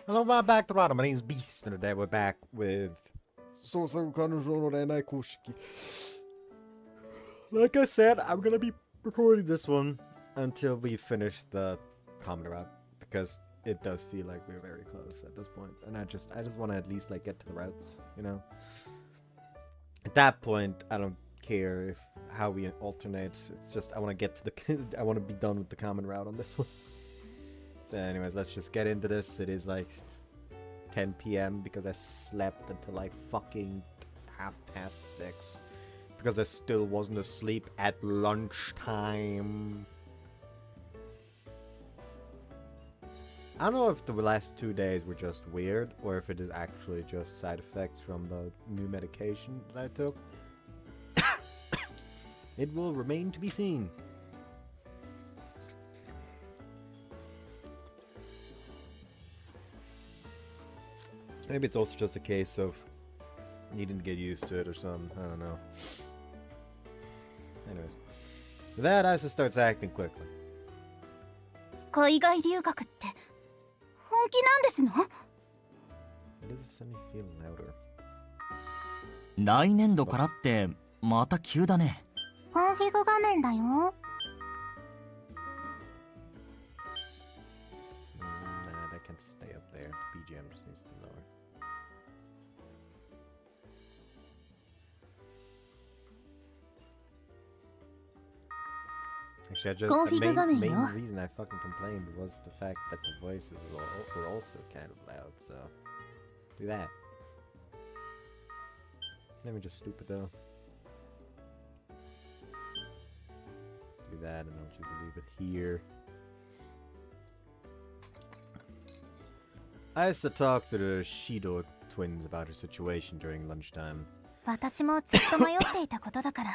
Hello, back to bottom. My name's Beast, and today we're back with Sousaku Kanojo no Renai Koushiki. Like I said, I'm gonna be recording this one until we finish the common route, because it does feel like we're very close at this point, and I just want to at least like get to the routes, you know. At that point, I don't care if how we alternate. It's just I want to get to the I want to be done with the common route on this one. So anyways, let's just get into this. It is like 10 p.m. because I slept until like fucking 6:30 because I still wasn't asleep at lunchtime. I don't know if the last 2 days were just weird or if it is actually just side effects from the new medication that I took. It will remain to be seen. Maybe it's also just a case of needing to get used to it or something. I don't know. Anyways. With that, Isa starts acting quickly. 海外留学って本気なんですの？ It doesn't make me feel louder. 来年度からってまた急だね。コンフィグ画面だよ。Nah, that can stay up there. The BGM just needs to be lower. Actually, the main reason I fucking complained was the fact that the voices were also kind of loud, so do that. Let me just stupid though. Do that, and I'll just leave it here. I used to talk to the Shido twins about her situation during lunchtime. 私もずっと迷っていたことだから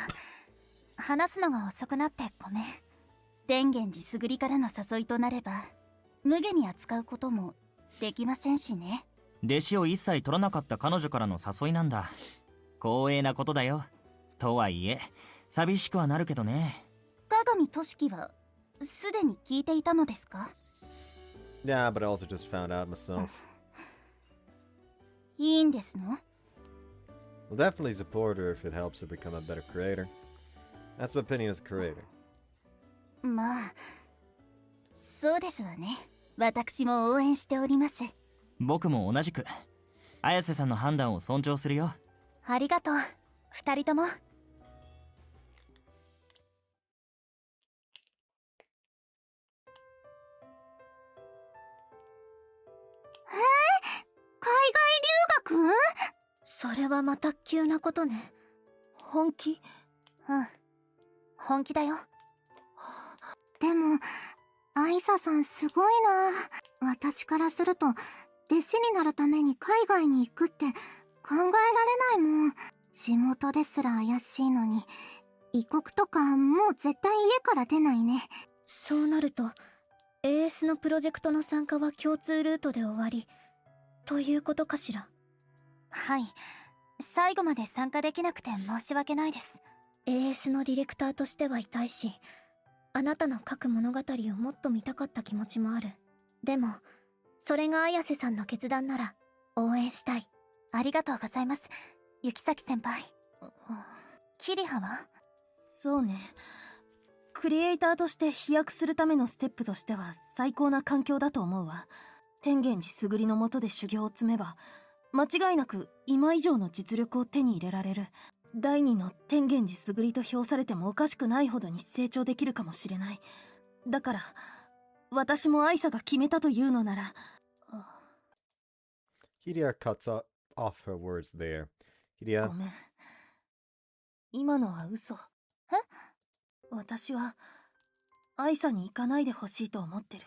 話すのが遅くなってごめん。天元寺すぐりからの誘いとなれば無下に扱うこともできませんしね。弟子を一切取らなかった彼女からの誘いなんだ。光栄なことだよ。とはいえ寂しくはなるけどね。鏡俊樹はすでに聞いていたのですか？ Yeah, but I also just found out myself. いいんですの？ We'll definitely support her if it helps her become a better creator. That's my opinion as a creator. まあそうですわね。私も応援しております。僕も同じく綾瀬さんの判断を尊重するよ。ありがとう二人とも。海外留学？それはまた急なことね。本気？うん、本気だよ。でもアイサさんすごいな。私からすると弟子になるために海外に行くって考えられないもん。地元ですら怪しいのに異国とかもう絶対家から出ないね。そうなると AS のプロジェクトの参加は共通ルートで終わりということかしら。はい、最後まで参加できなくて申し訳ないです。 AS のディレクターとしては痛いし、あなたの書く物語をもっと見たかった気持ちもある。でもそれが綾瀬さんの決断なら応援したい。ありがとうございます、雪崎先輩。キリハは？そうね。クリエイターとして飛躍するためのステップとしては最高な環境だと思うわ。天元寺すぐりの下で修行を積めば間違いなく今以上の実力を手に入れられる。第二の天元寺すぐりと評されてもおかしくないほどに成長できるかもしれない。だから私も愛さが決めたというのなら。Kiriha cuts off her words there. Kiriha? ごめん。今のは嘘。私は愛さに行かないでほしいと思ってる。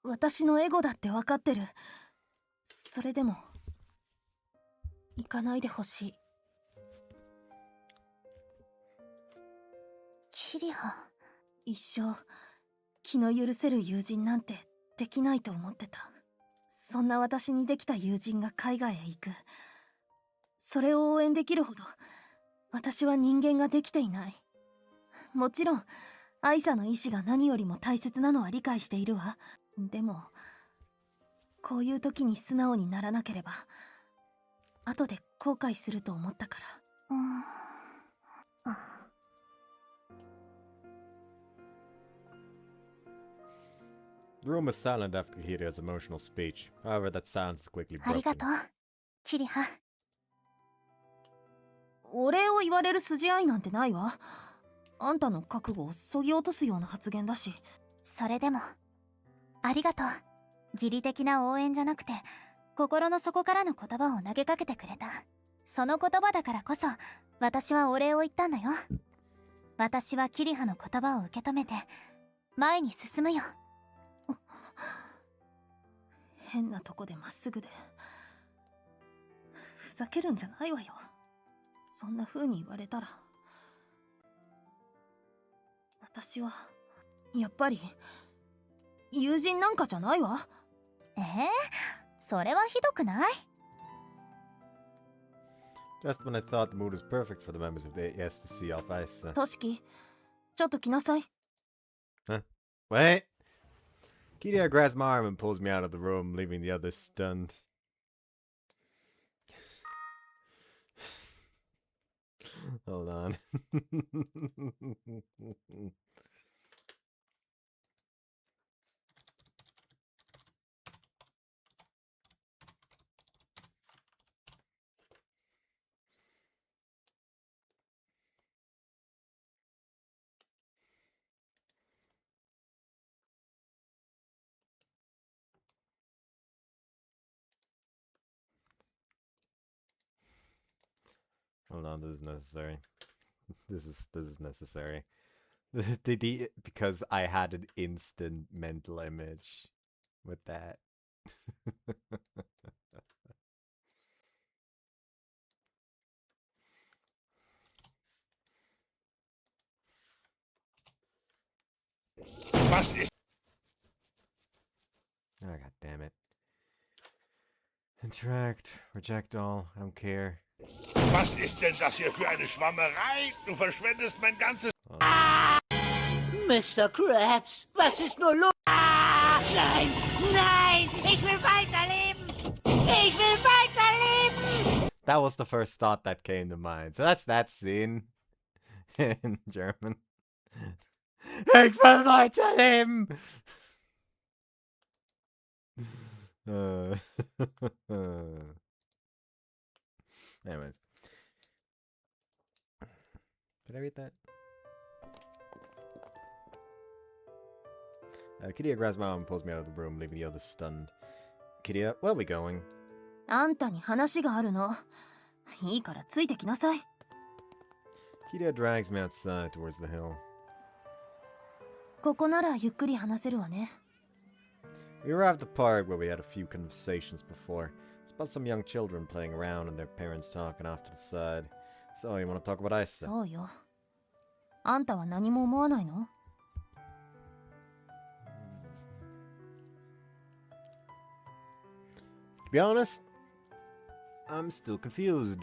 私のエゴだって分かってる。それでも行かないでほしい。キリハ。一生気の許せる友人なんてできないと思ってた。そんな私にできた友人が海外へ行く。それを応援できるほど私は人間ができていない。もちろん愛さの意志が何よりも大切なのは理解しているわ。でもこういう時に素直にならなければ後で後悔すると思ったから。The room was silent after Kiriha's emotional speech. However, that silence quickly あり broken. がとうキリハ。お礼を言われる筋合いなんてないわ。あんたの覚悟をそぎ落とすような発言だし。それでもありがとう。義理的な応援じゃなくて心の底からの言葉を投げかけてくれた。その言葉だからこそ私はお礼を言ったんだよ。私はキリハの言葉を受け止めて前に進むよ。変なとこでまっすぐでふざけるんじゃないわよ。そんな風に言われたら私はやっぱり友人なんかじゃないわ。それはひどくない？ Just when I thought the mood was perfect for the members of the AS to see off ice. トシキ、ちょっと来なさい。 Huh? Wait! Kiriha grabs my arm and pulls me out of the room, leaving the others stunned. Hold on. Hold on, this is necessary. This is necessary. Because I had an instant mental image with that. Was ist... Oh, god damn it. Interact, reject all, I don't care. Was ist denn das hier für eine Schwammerei? Du verschwendest mein ganzes... Mr. Krabs, was ist nur los? Nein, nein, ich will weiterleben! Ich will weiterleben! That was the first thought that came to mind. So that's that scene in German. Ich will weiterleben! Anyways. Did I read that? Kiriha grabs my arm and pulls me out of the room, leaving the others stunned. Kiriha, where are we going? あんたに話があるの。いいからついてきなさい。 Kiriha drags me outside towards the hill. ここならゆっくり話せるわね。 We arrived at the park where we had a few conversations before. It's about some young children playing around and their parents talking off to the side. So, you want to talk about ice? そうよ。あんたは何も思わないの？ To be honest, I'm still confused.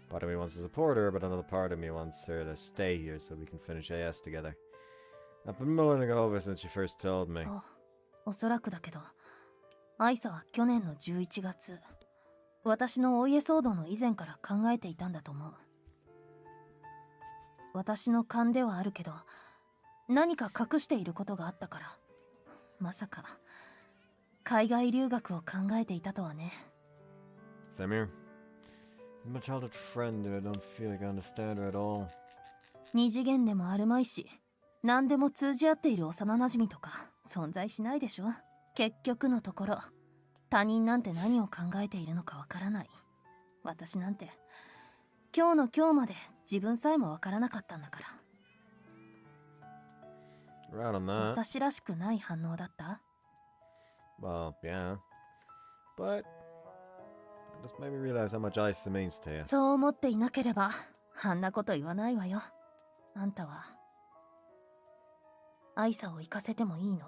Part of me wants to support her, but another part of me wants her to stay here so we can finish AS together. I've been mulling it over since she first told me. そう。おそらくだけど、アイサは去年の11月、私のお家騒動の以前から考えていたんだと思う。私の勘ではあるけど、何か隠していることがあったから、まさか海外留学を考えていたとはね。Same here. I'm my childhood friend and I don't feel like I understand her at all. 二次元でもあるまいし、何でも通じ合っている幼馴染とか存在しないでしょ。結局のところ、他人なんて何を考えているのかわからない。私なんて今日の今日まで自分さえもわからなかったんだから。 Right on that. 私らしくない反応だった？ Well, yeah. But it just made me realize how much ice means to you. そう思っていなければあんなこと言わないわよ。あんたはアイサを行かせてもいいの？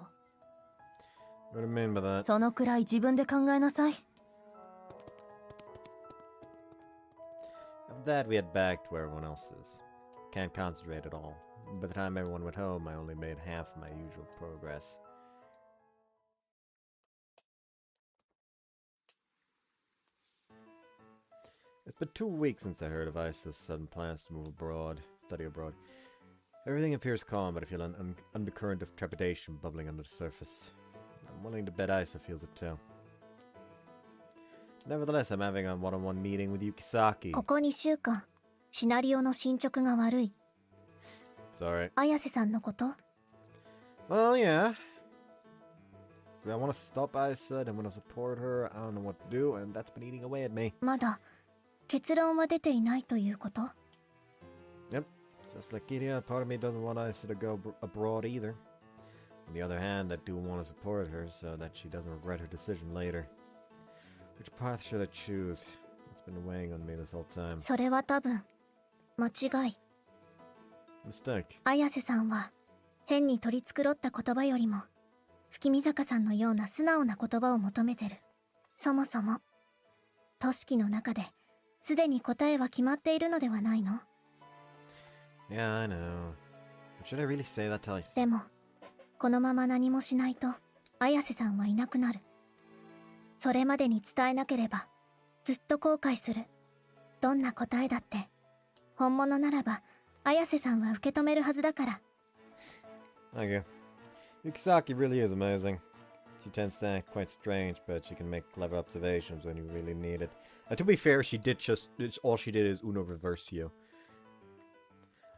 What do you mean by that? そのくらい自分で考えなさい。 After that, we head back to where everyone else is. Can't concentrate at all. By the time everyone went home, I only made half my usual progress. It's been 2 weeks since I heard of Isa's sudden plans to move abroad, study abroad. Everything appears calm, but I feel an undercurrent of trepidation bubbling under the surface. I'm willing to bet Isa feels it too. Nevertheless, I'm having a one-on-one meeting with Yukisaki. ここ2週間、シナリオの進捗が悪い。 Sorry. 綾瀬さんのこと？ Well, yeah. I want to stop Isa, I want to support her, I don't know what to do, and that's been eating away at me. まだ結論は出ていないということ？ Yep. Just like Kiriha, part of me doesn't want Isa to go abroad either. On the other hand, I do want to support her so that she doesn't regret her decision later. Which path should I choose? It's been weighing on me this whole time. それは多分間違い。 Mistake. 綾瀬さんは変に取り繕った言葉よりも月見坂さんのような素直な言葉を求めてる。そもそも都市記の中ですでに答えは決まっているのではないの？ Yeah, I know. But should I really say that to Isa? でもこのまま何もしないと綾瀬さんはいなくなる。それまでに伝えなければずっと後悔する。どんな答えだって本物ならば綾瀬さんは受け止めるはずだから。 Thank you. Yukisaki really is amazing. She tends to act quite strange, but she can make clever observations when you really need it. To be fair, all she did is Uno reversio.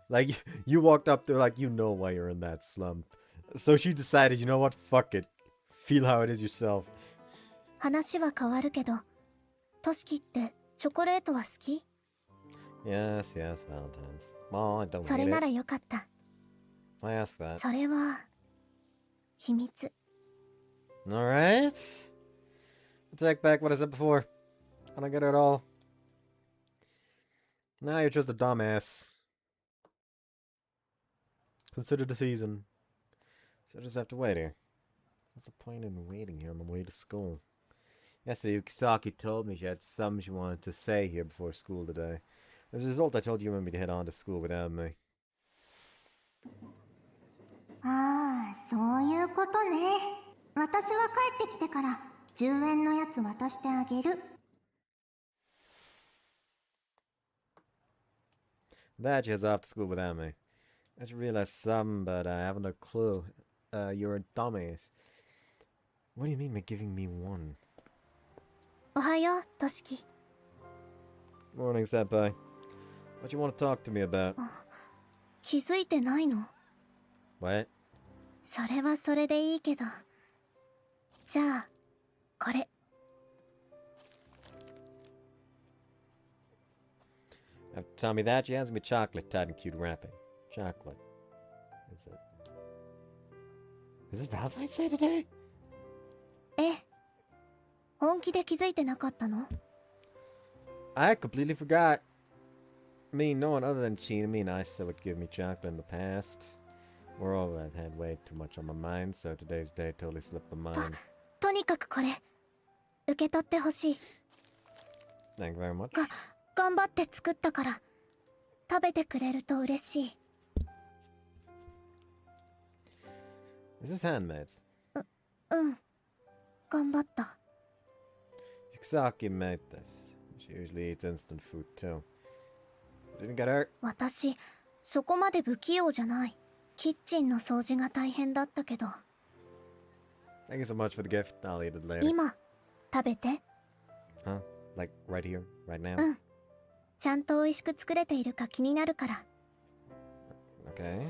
Like, you walked up there like you know why you're in that slump. So she decided, you know what, fuck it. Feel how it is yourself. 話は変わるけど、トシキってチョコレートは好き？ Yes, yes, Valentine's. Oh, I don't それ need なら it. よかった。 I asked that. それは秘密。 Alright. I take back what I said before. I don't get it at all. Now you're just a dumbass. Consider the season. So I just have to wait here. What's the point in waiting here on the way to school? Yesterday, Yukisaki told me she had something she wanted to say here before school today. As a result, I told you and me to head on to school without me. ああ、そういうことね。私は帰ってきてから10円のやつ渡してあげる。 That she heads off to school without me. I just realized some, but I haven't a clue. You're a dumbass. What do you mean by giving me one? おはよう、トシキ。 Morning, senpai. What you want to talk to me about? 気づいてないの？ What? それはそれでいいけど。じゃあ、これ。 After telling me that, she hands me chocolate tied in cute wrapping. Chocolate. Is it? Is it Valentine's Day today? ええ。本気で気づいてなかったの？ I completely forgot. Me, no one other than Chi and me and Isa would give me chocolate in the past. Moreover, I'd had way too much on my mind, so today's day totally slipped my mind. とにかくこれ、受け取ってほしい。 Thank you very much. 頑張って作ったから、食べてくれると嬉しい。 Is this handmade? うん。頑張った。 Yukisaki made this. She usually eats instant food too. Didn't get hurt. 私、そこまで不器用じゃない。キッチンの掃除が大変だったけど。 Thank you so much for the gift. I'll eat it later. 今、食べて。 Huh? Like right here, right now? うん。ちゃんと美味しく作れているか気になるから。 Okay.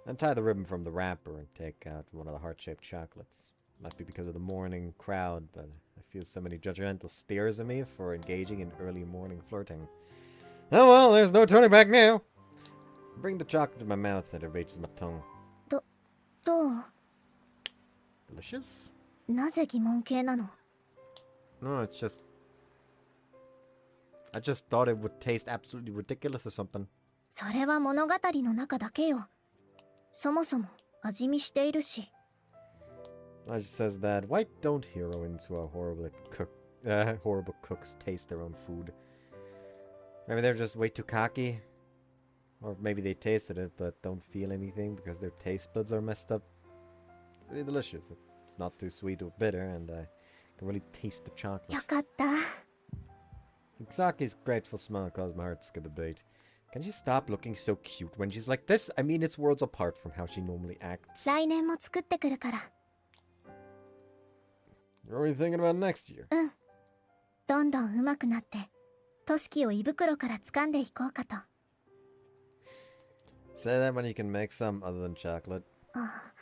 Untie the ribbon from the wrapper and take out one of the heart-shaped chocolates. Might be because of the morning crowd, but I feel so many judgmental stares at me for engaging in early morning flirting. Oh well, there's no turning back now. Bring the chocolate to my mouth and it reaches my tongue. どう？ Delicious? なぜ疑問系なの？ No, it's just... I just thought it would taste absolutely ridiculous or something. それは物語の中だけよ。そもそも味見しているし。It just says that, why don't heroines who are horrible cooks taste their own food? Maybe they're just way too cocky. Or maybe they tasted it but don't feel anything because their taste buds are messed up. Really delicious. It's not too sweet or bitter and I can really taste the chocolate. よかった。Kusaki's grateful smile caused my heart to skip a beat. Can she stop looking so cute when she's like this? I mean, it's worlds apart from how she normally acts. 来年も作ってくるから。 You're already thinking about next year. うん。どんどん上手くなって、トシキを胃袋から掴んでいこうかと。 Say that when you can make some other than chocolate. ああ、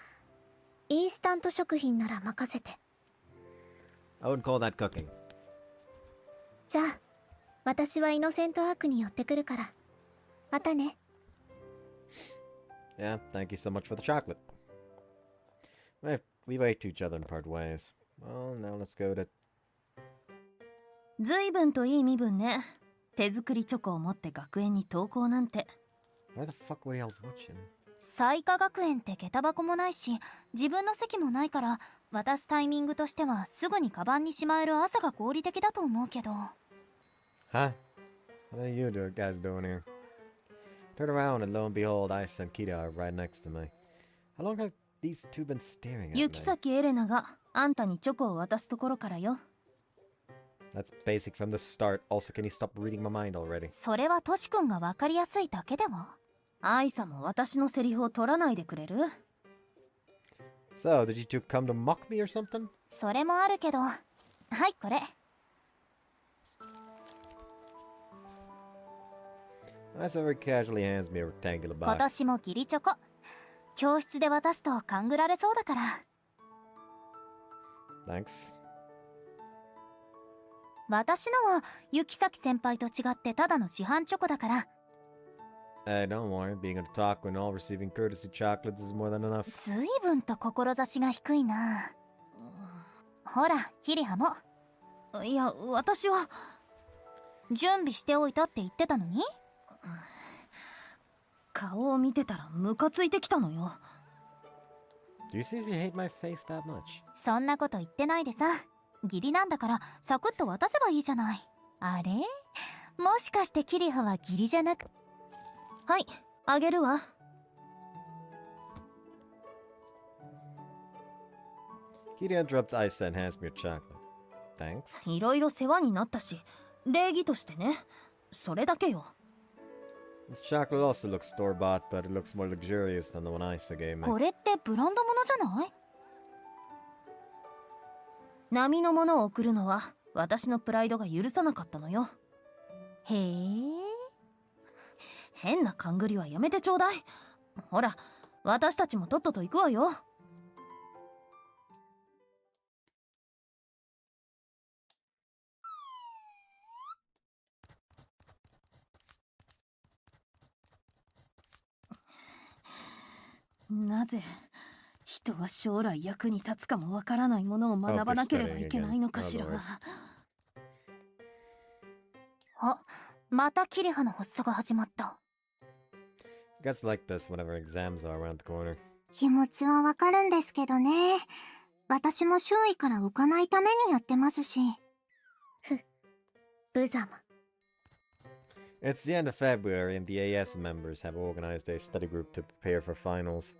インスタント食品なら任せて。 I would call that cooking. じゃあ、私はイノセントアークに寄ってくるから。またね。 Yeah, thank you so much for the chocolate. We wait to each other and part ways. Well, now let's go to... 随分といい身分ね。手作りチョコを持って学園に登校なんて。 Why the fuck were you else watching? 彩花学園って下駄箱もないし、自分の席もないから、渡すタイミングとしてはすぐにカバンにしまえる朝が合理的だと思うけど。 Huh? What are you guys doing here? Turn around and lo and behold, Ice and Kiriha are right next to me. How long have these two been staring at me? 雪崎エレナがあんたにチョコを渡すところからよ。 That's basic from the start. Also, can you stop reading my mind already? それはトシ君が分かりやすいだけでは。アイサも私のセリフを取らないでくれる？ So, did you two come to mock me or something? それもあるけど、はい、これ。 Ice very casually hands me a rectangular 今 box. 年も義理チョコ。教室で渡すと勘ぐられそうだから。 Thanks. 私のは雪崎先輩と違ってただの市販チョコだから。 Hey, don't worry. Being an otaku and all receiving courtesy chocolates is more than enough. ずいぶんと志が低いな。ほら、キリハも。いや、私は。準備しておいたって言ってたのに。顔を見てたらムカついてきたのよ。 Do you seriously hate my face that much? そんなこと言ってないでさ。義理なんだからサクッと渡せばいいじゃない。あれ、もしかしてキリハは義理じゃなく。はい、あげるわ。 Kiriha interrupts Ice and hands me a chocolate. Thanks. いろいろ世話になったし、礼儀としてね。それだけよ。 This chocolate also looks store-bought, but it looks more luxurious than the one Isa gave me. これってブランド物じゃない？波のものを送るのは私のプライドが許さなかったのよ。へえ。変な勘繰りはやめてちょうだい。ほら、私たちもとっとと行くわよ。なぜ人は将来役に立つかもわからないものを学ばなければいけないのかしら。あ、またキリハの発作が始まった。 Gets like this whenever exams are around the corner. 気持ちはわかるんですけどね。私も周囲から浮かないためにやってますし。ふっ、無様。 It's the end of February and the AS members have organized a study group to prepare for finals.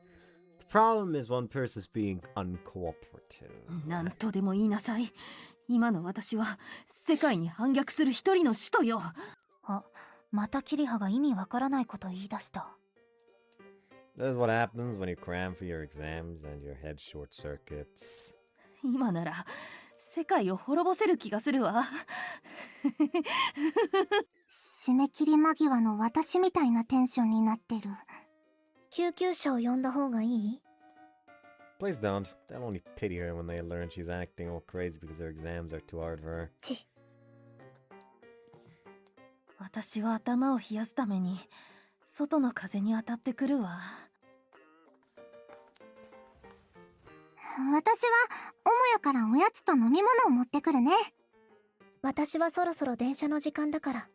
The problem is one person's being uncooperative. なんとでも言いなさい。今の私は世界に反逆する一人の使徒よ。あ、またキリハが意味わからないこと言い出した。 This is what happens when you cram for your exams and your head short circuits. 今なら世界を滅ぼせる気がするわ。締め切り間際の私みたいなテンションになってる。救急車を呼んだ方がいい？ Please don't. They'll only pity her when they learn she's acting all crazy because her exams are too hard for her. ち。私は頭を冷やすために外の風に当たってくるわ。私は母屋からおやつと飲み物を持ってくるね。私はそろそろ電車の時間だから。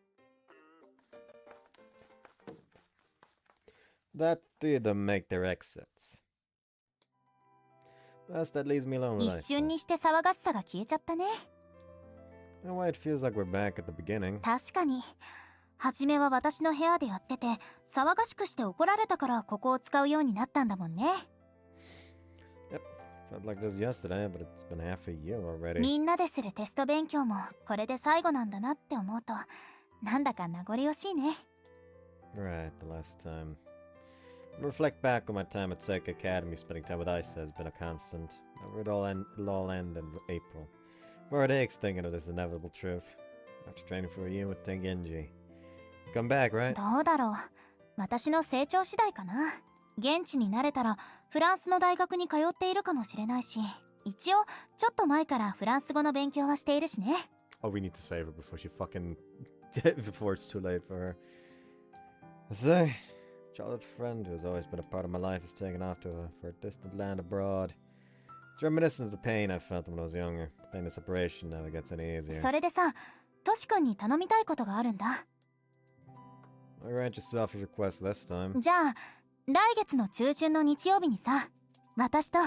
That three of them make their exits. Thus, that leaves me alone with 一 Ice. 瞬にして騒がしさが消えちゃったね。 In a way, it feels like we're back at the beginning. 確かに。初めは私の部屋でやってて、騒がしくして怒られたからここを使うようになったんだもんね。Felt like this yesterday, but it's been half a year already. みんなでするテスト勉強もこれで最後なんだなって思うと、なんだか名残惜しいね。Right, the last time. Reflect back on my time at Seika Academy, spending time with Isa has been a constant. However, it'll all end in April. My heart aches thinking of this inevitable truth. After training for a year with Tengenji. Come back, right? どうだろう。私の成長次第かな。現地に慣れたらフランスの大学に通っているかもしれないし、一応ちょっと前からフランス語の勉強はしているしね。Oh, we need to save her before she fucking... before it's too late for her. I say, childhood friend who has always been a part of my life is taken off for a distant land abroad. It's reminiscent of the pain I felt when I was younger. The pain of separation never gets any easier. それでさ、トシ君に頼みたいことがあるんだ。I grant yourself a request this time. じゃあ、来月の中旬の日曜日にさ、私と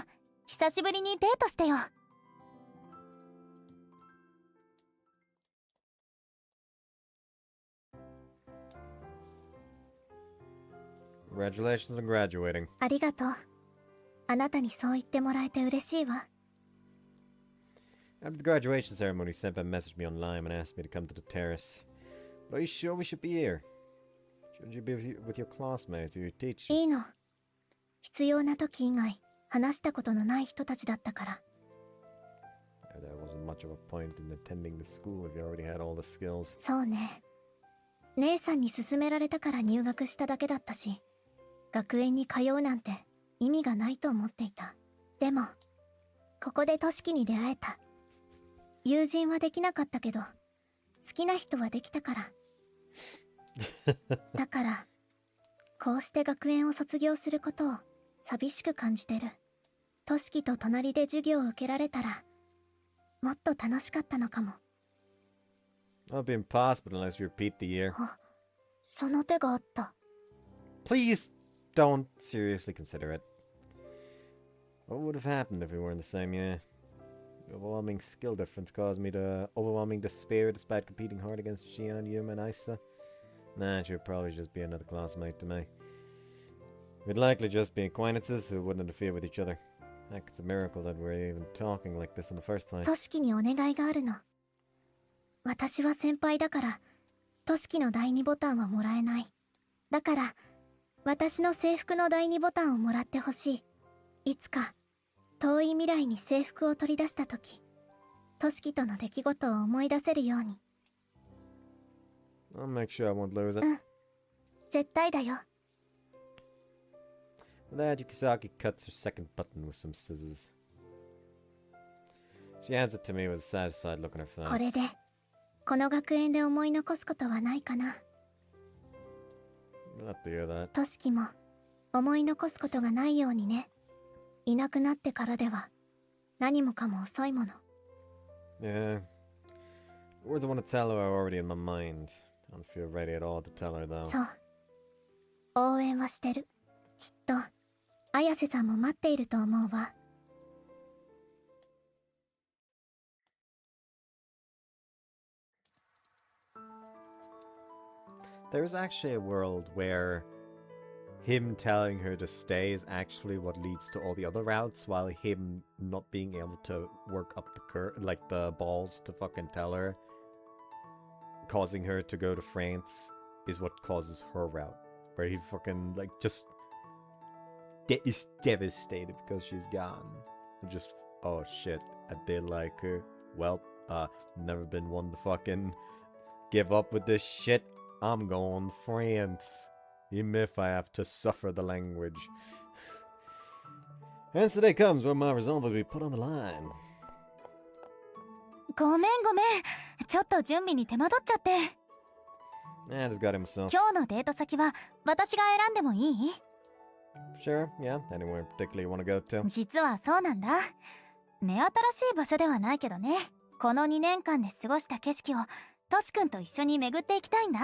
久しぶりにデートしてよ。Congratulations on graduating. ありがとう。あなたにそう言ってもらえて嬉しいわ。After the graduation ceremony, Senpai messaged me online and asked me to come to the terrace. But are you sure we should be here? Shouldn't you be with your classmates or your teachers? いいの。必要な時以外、話したことのない人たちだったから。There wasn't much of a point in attending the school if you already had all the skills. そうね。姉さんに勧められたから入学しただけだったし、学園に通うなんて意味がないと思っていた。でも、ここでトシキに出会えた。友人はできなかったけど、好きな人はできたから。だから、こうして学園を卒業することを寂しく感じてる。トシキと隣で授業を受けられたら、もっと楽しかったのかも。That'll be impossible unless you repeat the year. あ、その手があった。Please don't seriously consider it. What would have happened if we were in the same year? The overwhelming skill difference caused me to overwhelming despair despite competing hard against Shion, Yuma, and Isa. Nah, she'd probably just be another classmate to me. We'd likely just be acquaintances who wouldn't interfere with each other. Heck, it's a miracle that we're even talking like this in the first place. トシキにお願いがあるの。私は先輩だから、トシキの第2ボタンはもらえない。だから、私の制服の第2ボタンをもらってほしい。いつか、遠い未来に制服を取り出したとき、トシキとの出来事を思い出せるように。I'll make sure I won't lose it. うん。絶対だよ。With that, Yukisaki cuts her second button with some scissors. She hands it to me with a satisfied look on her face. これで、この学園で思い残すことはないかな。Not to hear that. トシキも、思い残すことがないようにね。いなくなってからでは、何もかも遅いもの。Yeah. The words I want to tell her are already in my mind. I don't feel ready at all to tell her though. そう。応援はしてる。きっと、綾瀬さんも待っていると思うわ。There is actually a world where him telling her to stay is actually what leads to all the other routes, while him not being able to work up the balls to fucking tell her, causing her to go to France, is what causes her route, where he fucking like just is devastated because she's gone. And just, oh shit, I did like her. Well, never been one to fucking give up with this shit. I'm going France, even if I have to suffer the language. Hence the day comes when my resolve will be put on the line. ごめん。ちょっと準備に手間取っちゃって。I just got himself. 今日のデート先は私が選んでもいい？ Sure, yeah. Anywhere in particular you want to go to? 実はそうなんだ。目新しい場所ではないけどね。この2年間で過ごした景色をトシ君と一緒に巡っていきたいんだ。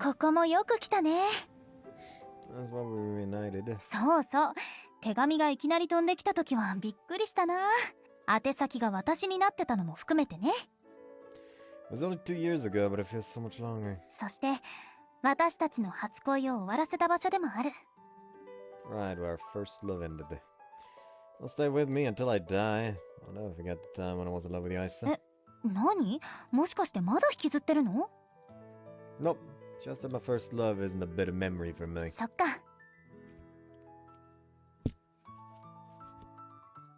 ここもよく来たね。That's why we reunited. そう。手紙がいきなり飛んできた時はびっくりしたな。宛先が私になってたのも含めてね。It was only 2 years ago, but it feels so much longer. そして私たちの初恋を終わらせた場所でもある。 Right, where our first love ended. Well, stay with me until I die. I'll never forget the time when I was in love with you, Isa. 何？もしかしてまだ引きずってるの？ Nope, just that my first love isn't a bitter memory for me. そっか。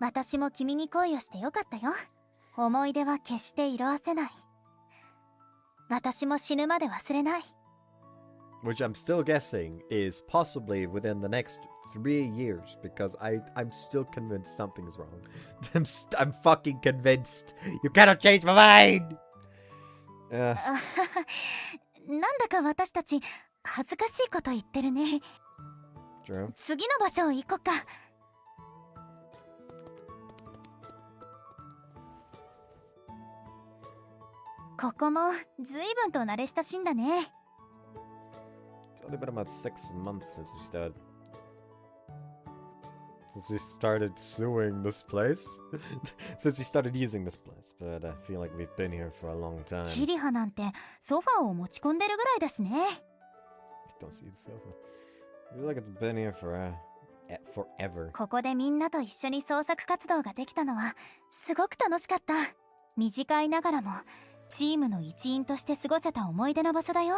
私も君に恋をしてよかったよ。思い出は決して色あせない。私も死ぬまで忘れない。 Which I'm still guessing is possibly within the next 3 years, because I'm still convinced something's wrong. I'm fucking convinced. You cannot change my mind! なんだか私たち恥ずかしいこと言ってるね。 True. 次の場所行こっか。ここも随分と慣れ親しんだね。 It's only been about 6 months since we started suing this place. Since we started using this place, but I feel like we've been here for a long time. キリハなんてソファーを持ち込んでるぐらいだしね。 Don't see the sofa. I feel like it's been here for forever. ここでみんなと一緒に創作活動ができたのはすごく楽しかった。短いながらもチームの一員として過ごせた思い出の場所だよ。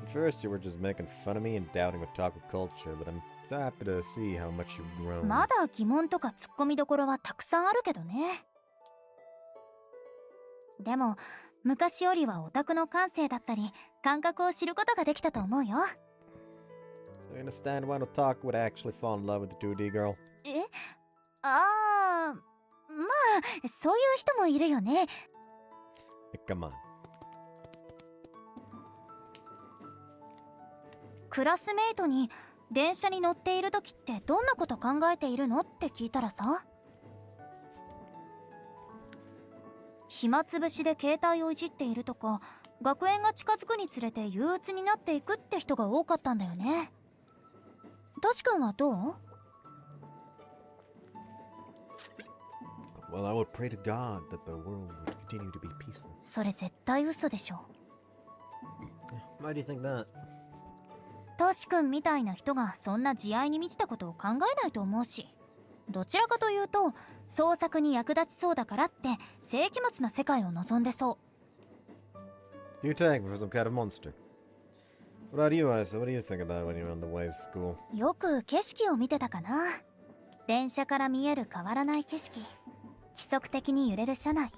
At first, you were just making fun of me and doubting otaku culture, but I'm so happy to see how much you've grown. まだ疑問とかツッコミどころはたくさんあるけどね。でも昔よりはオタクの感性だったり感覚を知ることができたと思うよ。 So you understand why an otaku would actually fall in love with the 2D girl? え？ああ、まあそういう人もいるよね。 Come on. クラスメイトに電車に乗っている時ってどんなこと考えているのって聞いたらさ、暇つぶしで携帯をいじっているとか、学園が近づくにつれて憂鬱になっていくって人が多かったんだよね。トシ君はどう？ Well, I would pray to God that the world would continue to be peaceful. それ絶対嘘でしょ。 Why do you think that? トシ君みたいな人がそんな慈愛に満ちたことを考えないと思うし、どちらかというと創作に役立ちそうだからって世紀末な世界を望んでそう。 Do you take me for some kind of monster? What about you, Isa? What do you think about when you're on the way to school? よく景色を見てたかな。電車から見える変わらない景色、規則的に揺れる車内。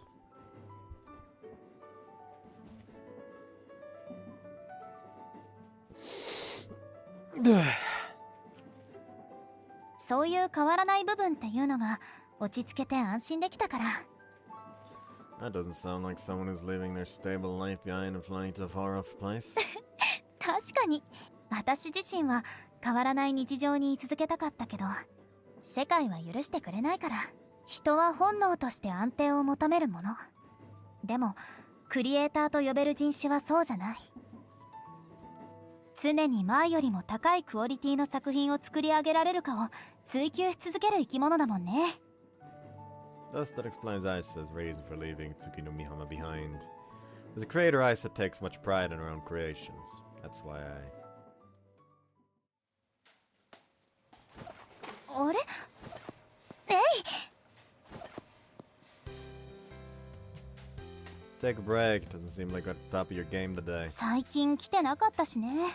そういう変わらない部分っていうのが落ち着けて安心できたから。 That doesn't sound like someone who's leaving their stable life behind and flying to a far-off place. 確かに私自身は変わらない日常に居続けたかったけど、世界は許してくれないから。人は本能として安定を求めるもの。でもクリエイターと呼べる人種はそうじゃない。常に前よりも高いクオリティの作品を作り上げられるかを追求し続ける生き物だもんね。 Thus, that explains Isa's reason for leaving Tsuki no Mihama behind. As a creator, Isa takes much pride in her own creations. That's why I... あれ？えい！ Take a break. Doesn't seem like you're at the top of your game today. 最近来てなかったしね。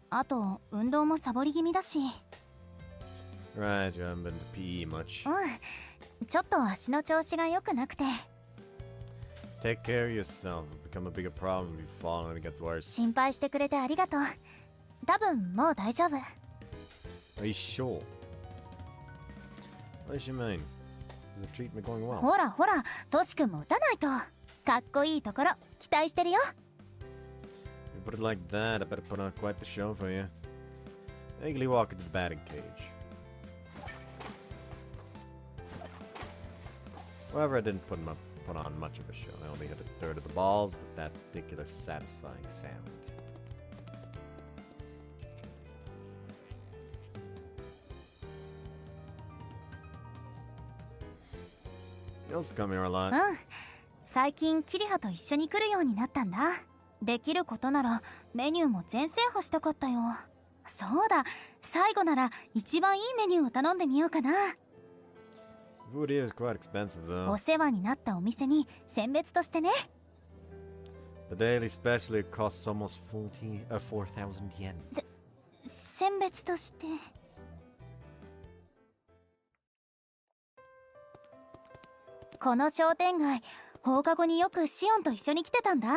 あと運動もサボり気味だし。 Right, you haven't been to PE much. ちょっと足の調子が良くなくて。 Take care of yourself. It'll become a bigger problem if you fall and it gets worse. 心配してくれてありがとう。多分もう大丈夫。 Are you sure? What does she mean? Is the treatment going well? ほらほら、トシ君も打たないと。かっこいいところ期待してるよ。 If you put it like that, I better put on quite the show for you. Eagerly walk into the batting cage. However, I didn't put on much of a show. I only hit a third of the balls with that ridiculous satisfying sound. You also come here a lot. うん。最近キリハと一緒に来るようになったんだ。できることならメニューも全制覇したかったよ。そうだ、最後なら一番いいメニューを頼んでみようかな。 Food here is quite expensive お though. 世話になったお店に選別としてね。 The daily special it costs almost 4,000 yen. 選別として。この商店街、放課後によくシオンと一緒に来てたんだ。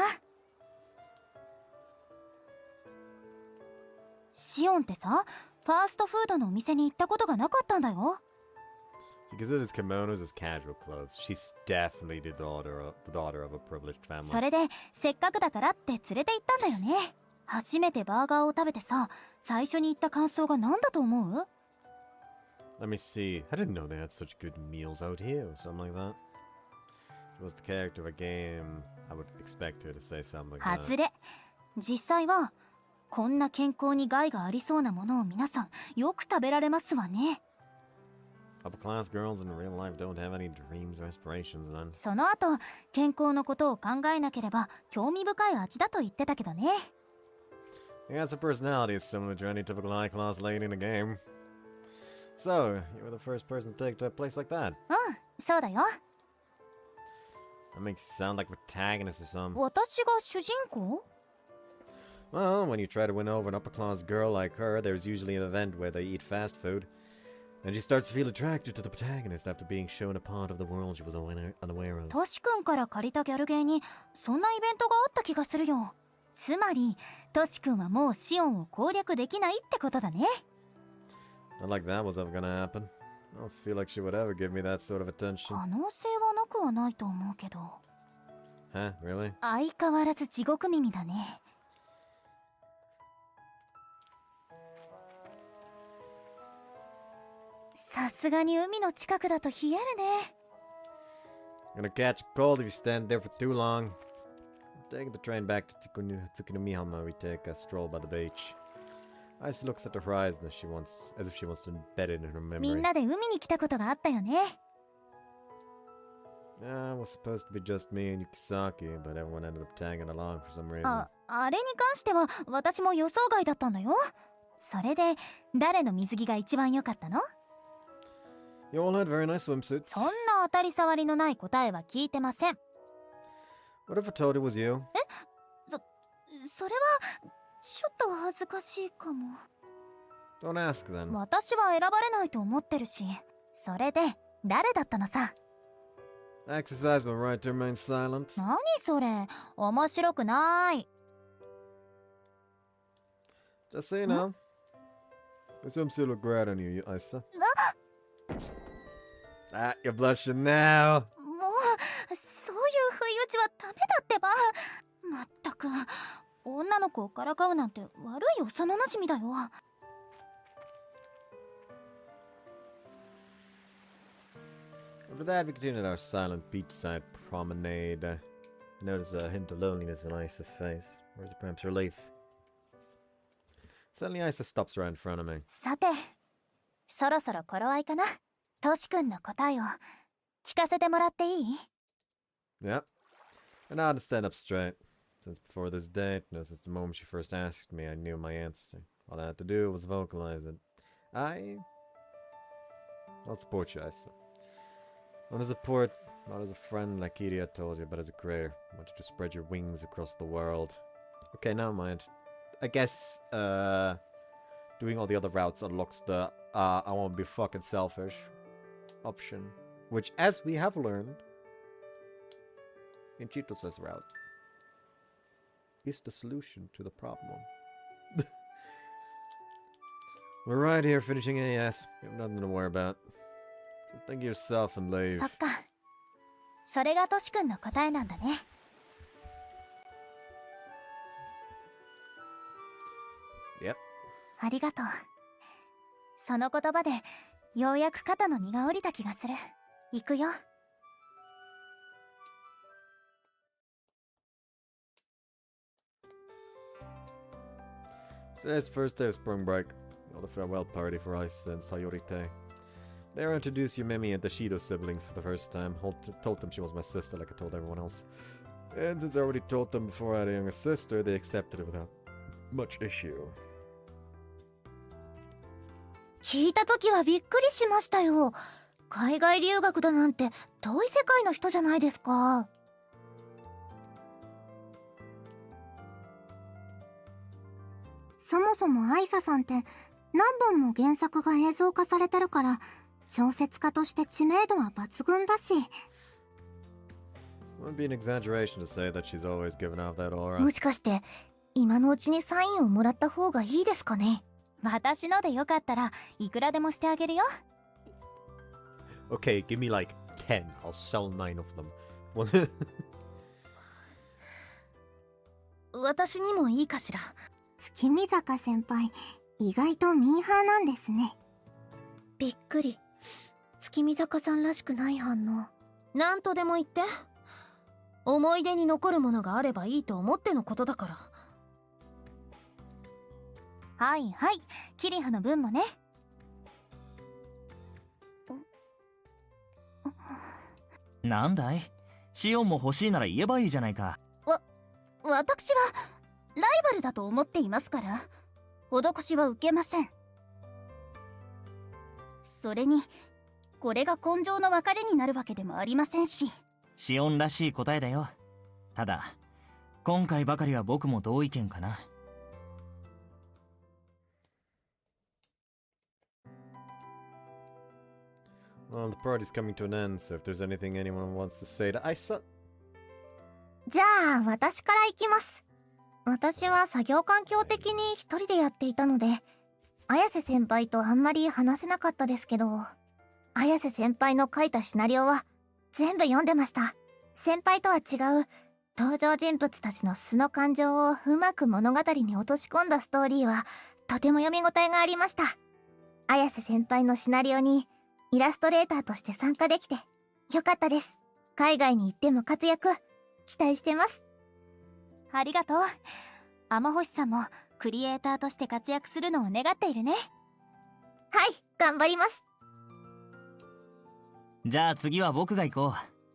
シオンってさ、ファーストフードのお店に行ったことがなかったんだよ。She considers kimonos as casual clothes. She's definitely the daughter of a privileged family. それでせっかくだからって連れて行ったんだよね。初めてバーガーを食べてさ、最初に言った感想が何だと思う？ Let me see. I didn't know they had such good meals out here or something like that. She was the character of a game. I would expect her to say something like 外 that. れ。実際はこんな健康に害がありそうなものを皆さんよく食べられますわね。Upper class girls in real life don't have any dreams or aspirations then. その後、健康のことを考えなければ興味深い味だと言ってたけどね。I guess her personality is similar to any typical high-class lady in a game. So, you were the first person to take to a place like that. そうだよ。 That makes you sound like a protagonist or something. 私が主人公？ Well, when you try to win over an upper-class girl like her, there's usually an event where they eat fast food. And she starts to feel attracted to the protagonist after being shown a part of the world she was unaware of. トシ君から借りたギャルゲーにそんなイベントがあった気がするよ。つまりトシ君はもうシオンを攻略できないってことだね。 Not like that was ever gonna happen. I don't feel like she would ever give me that sort of attention. 可能性はなくはないと思うけど。 Huh? Really? 相変わらず地獄耳だね。さすがに海の近くだと冷えるね。 You're gonna catch a cold if you stand there for too long. Taking the train back to Tsukunomihama, we take a stroll by the beach. Ice looks at the horizon as if she wants to embed it in her みん memory. なで海に来たことがあったよね。 Yeah, it was supposed to be just me and Yukisaki, but everyone ended up tagging along for some reason. あれに関しては私も予想外だったんだよ。それで誰の水着が一番良かったの？ You all had very nice swimsuits. そんな当たり障りのない答えは聞いてません。 What if I told it was you? それはちょっと恥ずかしいかも。 Don't ask then. 私は選ばれないと思ってるし。それで誰だったのさ。 I exercise my right to remain silent. 何それ、面白くない。 Just so you know. The swimsuit look great on you, Isa. Ah, you're blushing now. もうそういう不意打ちはダメだってば。まったく女の子をからかうなんて悪い幼なじみだよ。 After that, we continued our silent beachside promenade. Notice a hint of loneliness in Isa's face. Or is it perhaps relief? Suddenly, Isa stops right in front of me. さて、そろそろ頃合いかな。トシ君の答えを聞かせてもらっていい？ Yep. I nodded and stand up straight. Since before this date, no, since the moment she first asked me, I knew my answer. All I had to do was vocalize it. I'll support you, Isa. Not as a port, not as a friend like Kiriha told you, but as a creator. I want you to spread your wings across the world. Okay, never mind. I guess, doing all the other routes unlocks the, I want to be fucking selfish option. Which, as we have learned, in Chito's route, is the solution to the problem. We're right here finishing AS. We have nothing to worry about. Just think of yourself and leave. そっか。それがトシ君の答えなんだね。 Yep. ありがとう。その言葉でようやく肩の荷が下りた気がする。行くよ。 Today's the first day of spring break. All the farewell party for Isa and Sayorite. There I introduced Yumemi and the Shido siblings for the first time. Told them she was my sister like I told everyone else. And since I already told them before I had a younger sister, they accepted it without much issue. 聞いた時はびっくりしましたよ。海外留学だなんて遠い世界の人じゃないですか。そもそもアイサさんって何本も原作が映像化されてるから小説家として知名度は抜群だし。Wouldn't be an exaggeration to say that she's always given off that aura. もしかして今のうちにサインをもらった方がいいですかね。私のでよかったらいくらでもしてあげるよ。Okay, give me like 10. I'll sell 9 of them. 私にもいいかしら。月見坂先輩、意外とミーハーなんですね。びっくり。月見坂さんらしくない反応。なんとでも言って。思い出に残るものがあればいいと思ってのことだから。はいはい、キリハの分もね。なんだい、シオンも欲しいなら言えばいいじゃないか。私はライバルだと思っていますから、施しは受けません。それにこれが根性の別れになるわけでもありませんし。シオンらしい答えだよ。ただ今回ばかりは僕も同意見かな。Well, the party's coming to an end, so if there's anything anyone wants to say to Isa... じゃあ私から行きます。私は作業環境的に一人でやっていたので綾瀬先輩とあんまり話せなかったですけど、綾瀬先輩の書いたシナリオは全部読んでました。先輩とは違う登場人物たちの素の感情をうまく物語に落とし込んだストーリーはとても読み応えがありました。綾瀬先輩のシナリオにイラストレーターとして参加できてよかったです。海外に行っても活躍期待してます。ありがとう。天星さんもクリエイターとして活躍するのを願っているね。はい、頑張ります。じゃあ次は僕が行こう。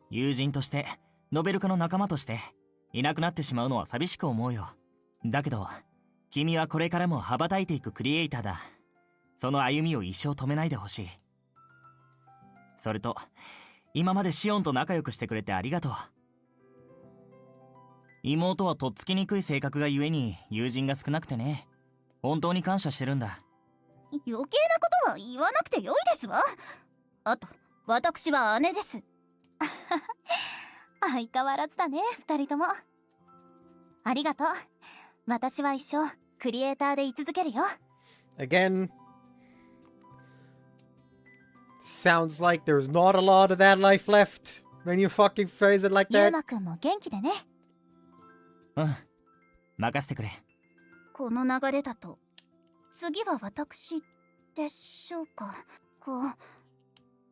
友人としてノベル家の仲間として。いなくなってしまうのは寂しく思うよ。だけど君はこれからも羽ばたいていくクリエイターだ。その歩みを一生止めないでほしい。それと今までシオンと仲良くしてくれてありがとう。妹はとっつきにくい性格がゆえに友人が少なくてね、本当に感謝してるんだ。余計なことは言わなくてよいですわ。あと私は姉です。相変わらずだね、二人とも。ありがとう。私は一生クリエイターで居続けるよ。Again, sounds like there's not a lot of that life left when you fucking phrase it like ゆう that. まくんも元気でね。うん、任せてくれ。この流れだと次は私でしょうか。こう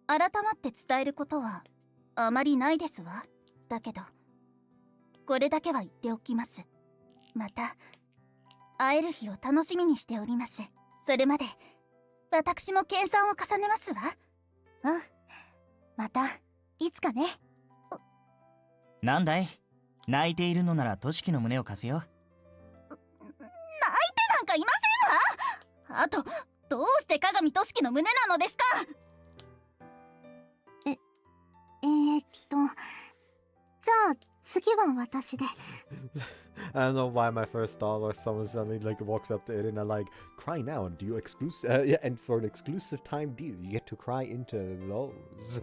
改まって伝えることはあまりないですわ。だけどこれだけは言っておきます。また会える日を楽しみにしております。それまで私も研鑽を重ねますわ。うん、またいつかね。なんだい、泣いているのならトシキの胸を貸すよ。泣いてなんかいませんわ。あとどうして鏡としきの胸なのですか。じゃあ次は私で。I don't know why my first thought was someone suddenly like walks up to it and I like cry now and do you exclusive yeah, and for an exclusive time deal you get to cry into those.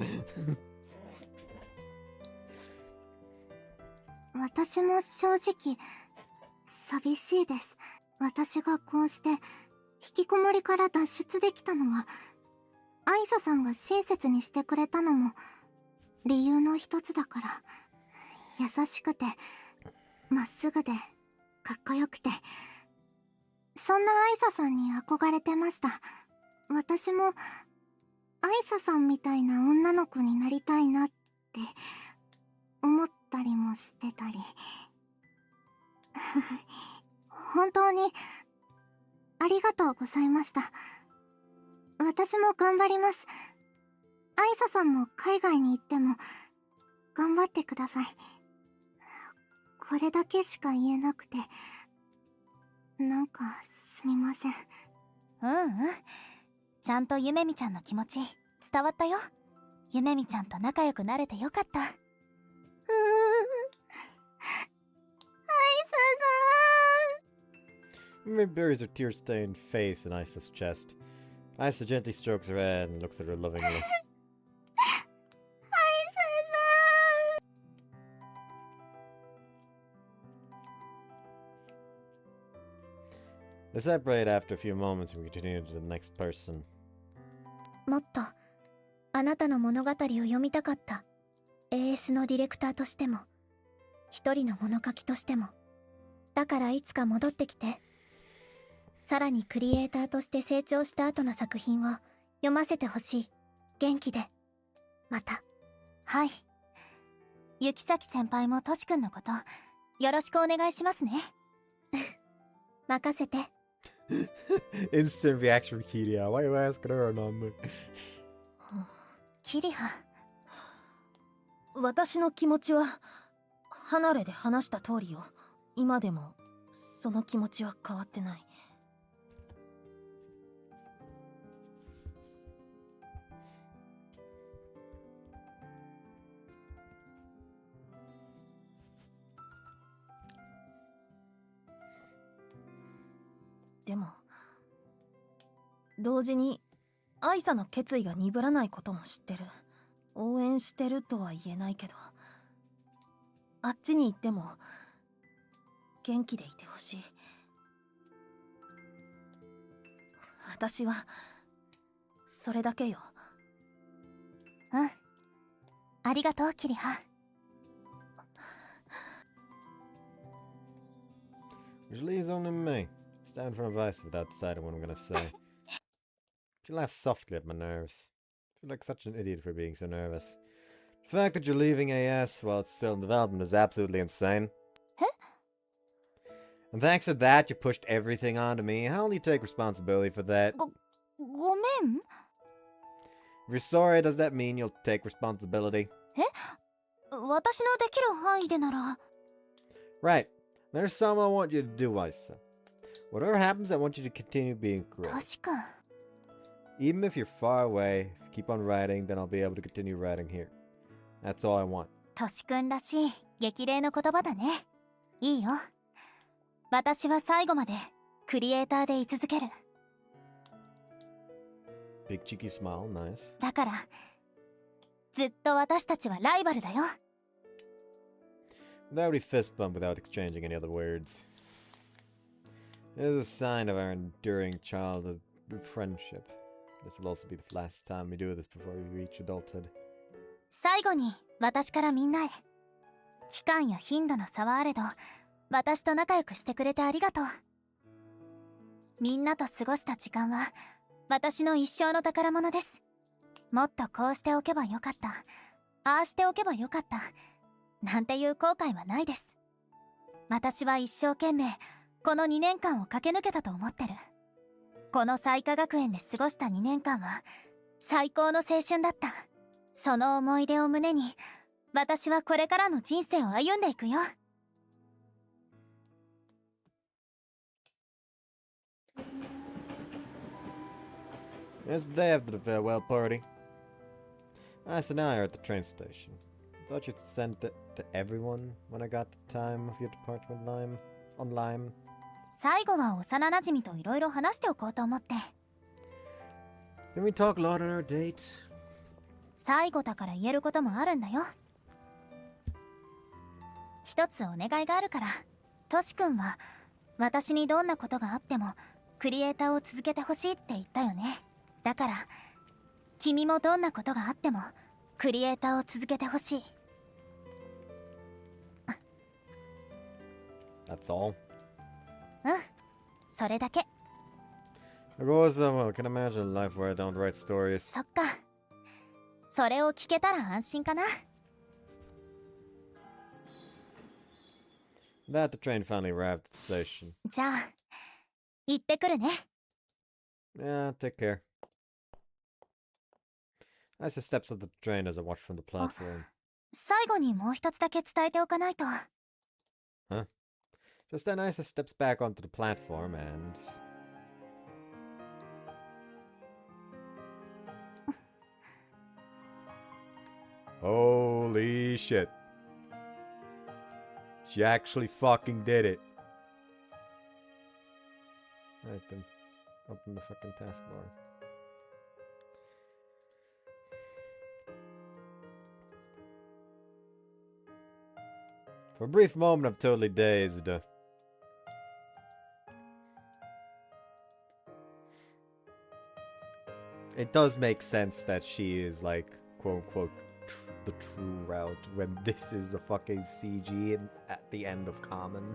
私も正直寂しいです。私がこうして引きこもりから脱出できたのはアイサさんが親切にしてくれたのも理由の一つだから。優しくてまっすぐでかっこよくて、そんなアイサさんに憧れてました。私もアイサさんみたいな女の子になりたいなって思ったりもしてたり。本当にありがとうございました。私も頑張ります。アイサさんも海外に行っても頑張ってください。これだけしか言えなくて、なんかすみません。ちゃんとゆめみちゃんの気持ち伝わったよ。ゆめみちゃんと仲良くなれてよかった。アイスさん。Mimi buries her tear-stained face in Isa's chest. Isa gently strokes her head and looks at her lovingly. アイスさん。They separate after a few moments and we continue to the next person. もっとあなたの物語を読みたかった。AS のディレクターとしても、一人の物書きとしても。だからいつか戻ってきて。さらにクリエイターとして成長した後の作品を読ませてほしい。元気で。また。はい。雪崎先輩もトシ君のことよろしくお願いしますね。任せて。Instant reaction from Kiriha. Why are you asking her, not me? キリハ。私の気持ちは離れで話した通りよ。今でもその気持ちは変わってない。でも同時にアイサの決意が鈍らないことも知ってる。応援してるとは言えないけど、あっちに行っても元気でいてほしい。私はそれだけよ。ありがとう、キリハ。Usually it's only me. Stand in front of Isa without deciding what I'm gonna say. She laughs softly at my nerves. I feel like such an idiot for being so nervous. The fact that you're leaving AS while it's still in development is absolutely insane. Huh? And thanks to that, you pushed everything onto me. How will you take responsibility for that? ごめん。 If you're sorry, does that mean you'll take responsibility? 私のできる範囲でなら。 Right. There's something I want you to do, Isa. Whatever happens, I want you to continue being great. 確か。 Even if you're far away, if you keep on writing, then I'll be able to continue writing here. That's all I want. トシ君らしい激励の言葉だね。いいよ。私は最後までクリエイターで居続ける。 Big cheeky smile, nice. だからずっと私たちはライバルだよ。 Without we fist bump without exchanging any other words. It is a sign of our enduring childhood friendship. This will also be the last time we do this before we reach adulthood. 最後に私からみんなへ。期間や頻度の差はあれど、私と仲良くしてくれてありがとう。みんなと過ごした時間は私の一生の宝物です。もっとこうしておけばよかった、ああしておけばよかったなんていう後悔はないです。私は一生懸命この2年間を駆け抜けたと思ってる。この彩花学園で過ごした2年間は最高の青春だった。その思い出を胸に私はこれからの人生を歩んでいくよ。 It's the day after the farewell party. Isa and I are at the train station. I thought you'd send it to everyone when I got the time of your departure on Lime. 最後は幼馴染といろいろ話しておこうと思って。 Can we talk a lot on our date? 最後だから言えることもあるんだよ。一つお願いがあるから。トシ君は私にどんなことがあってもクリエイターを続けてほしいって言ったよね。だから君もどんなことがあってもクリエイターを続けてほしい。 That's all. それだけ。 Of course, I can imagine a life where I don't write stories. そっか。それを聞けたら安心かな。 That the train finally arrived at the station. じゃあ行ってくるね。 Yeah, take care. Isa steps off the train as I watch from the platform. 最後にもう一つだけ伝えておかないと。Huh? Just then Isa steps back onto the platform and... Holy shit. She actually fucking did it. Alright then. Open the fucking taskbar. For a brief moment, I'm totally dazed. It does make sense that she is like, quote unquote, the true route when this is a fucking CG at the end of Common.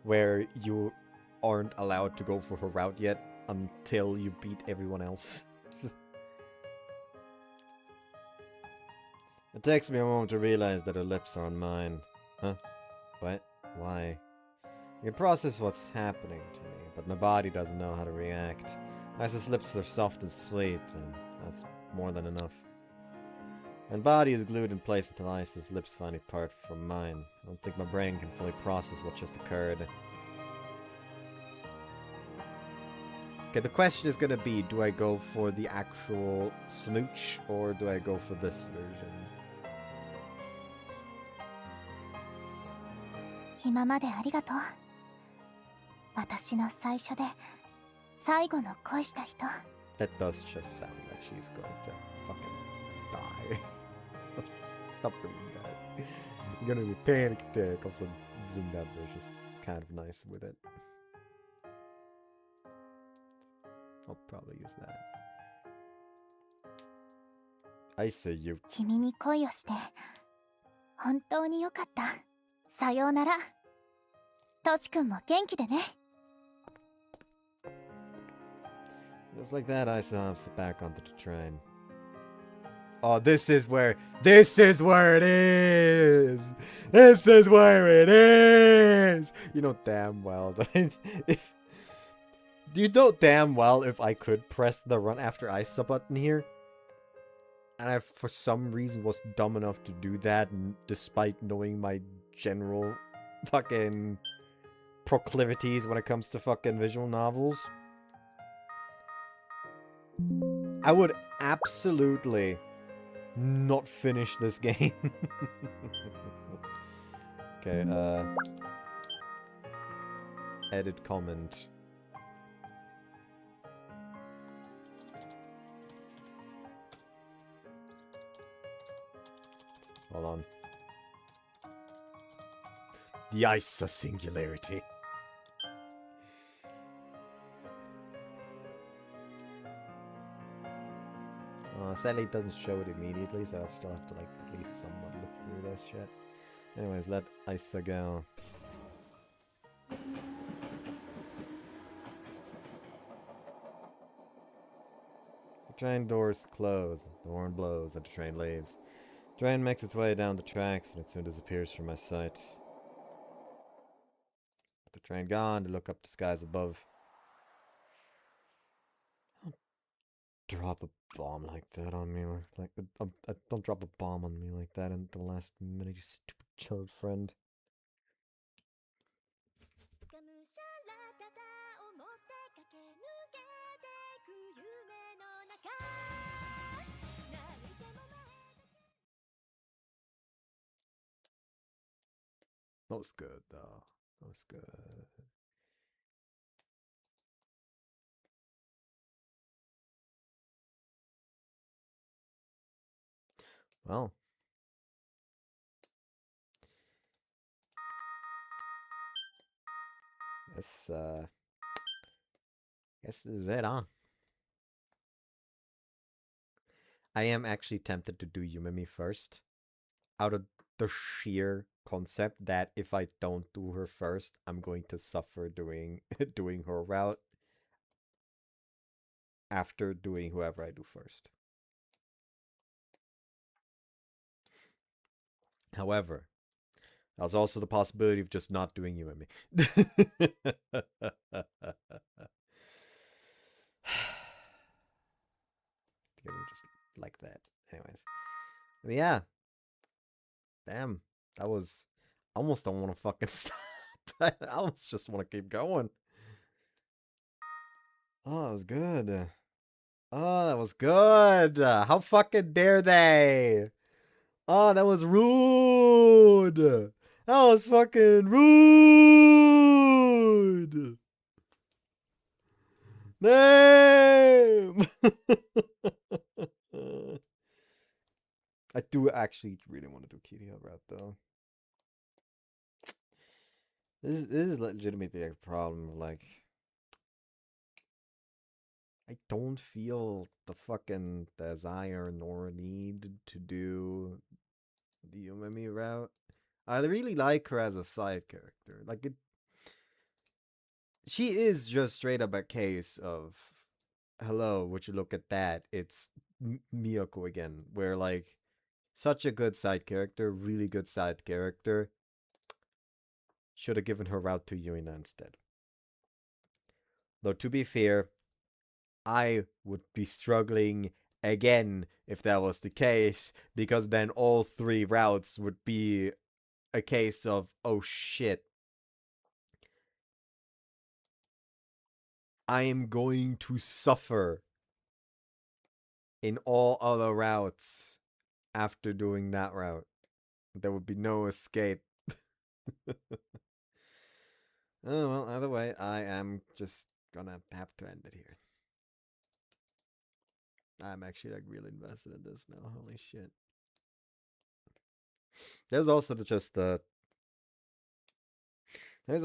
Where you aren't allowed to go for her route yet until you beat everyone else. It takes me a moment to realize that her lips are on mine. Huh? What? Why? I can process what's happening to me, but my body doesn't know how to react. Isa's lips are soft and sweet, and that's more than enough. My body is glued in place until Isa's lips finally part from mine. I don't think my brain can fully process what just occurred. Okay, the question is gonna be, do I go for the actual smooch, or do I go for this version? 今までありがとう。私の最初で最後の恋した人。 That does just sound like she's going to fucking die. Stop doing that. You're gonna be panic attack. Also, zoomed out version is kind of nice with it. I'll probably use that. I say you. 君に恋をして本当によかった。さようなら。トシ君も元気でね。 Just like that, Isa hops back onto the train. Oh, this is where it is! This is where it is! You know damn well that if... Do you know damn well if I could press the run after Isa button here? And I, for some reason, was dumb enough to do that, despite knowing my general fucking proclivities when it comes to fucking visual novels. I would absolutely not finish this game. Okay, edit comment. Hold on. The Isa singularity. Sadly it doesn't show it immediately, so I'll still have to like at least somewhat look through this shit. Anyways, let Isa go. The train doors close, the horn blows, and the train leaves. The train makes its way down the tracks, and it soon disappears from my sight. With the train gone, to look up the skies above. Drop a bomb like that on me, don't drop a bomb on me like that in the last minute, you stupid child friend. That was good, though. That was good. Well. Guess this is it, huh? I am actually tempted to do Yumimi first. Out of the sheer concept that if I don't do her first, I'm going to suffer doing doing her route after doing whoever I do first. However, there's also the possibility of just not doing Yumimi. Just like that. Anyways. Yeah. Damn. That was almost don't want to fucking stop. I almost just want to keep going. Oh, that was good. Oh, that was good. How fucking dare they? Oh, that was rude. That was fucking rude. Name. I do actually really want to do Kiriha route though. This is legitimately a problem. Like, I don't feel the fucking desire nor need to do the Umemi route. I really like her as a side character. Like, she is just straight up a case of, hello, would you look at that? It's Miyako again, where like such a good side character, really good side character, should have given her route to Yuina instead. Though to be fair, I would be struggling again if that was the case, because then all three routes would be a case of, oh shit, I am going to suffer in all other routes after doing that route. There would be no escape. Oh, well, either way, I am just gonna have to end it here. I'm actually like really invested in this now. Holy shit. There's also there's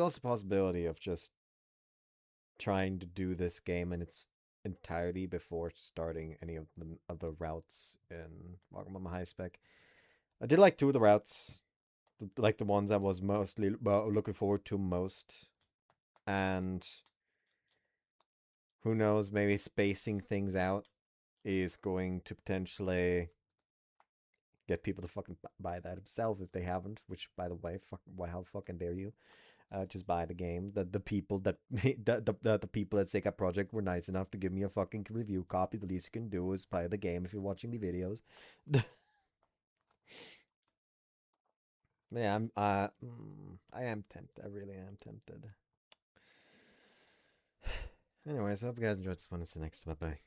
also a possibility of just trying to do this game in its entirety before starting any of the other routes in Wagamama High Spec. I did like two of the routes, like the ones I was mostly looking forward to most, and who knows, maybe spacing things out is going to potentially get people to fucking buy that themselves if they haven't. Which, by the way, how fucking dare you? Just buy the game. The people that the people at Sega Project were nice enough to give me a fucking review copy. The least you can do is play the game if you're watching the videos. Yeah, I am tempted. I really am tempted. Anyways, I hope you guys enjoyed this one. It's the next. Bye bye.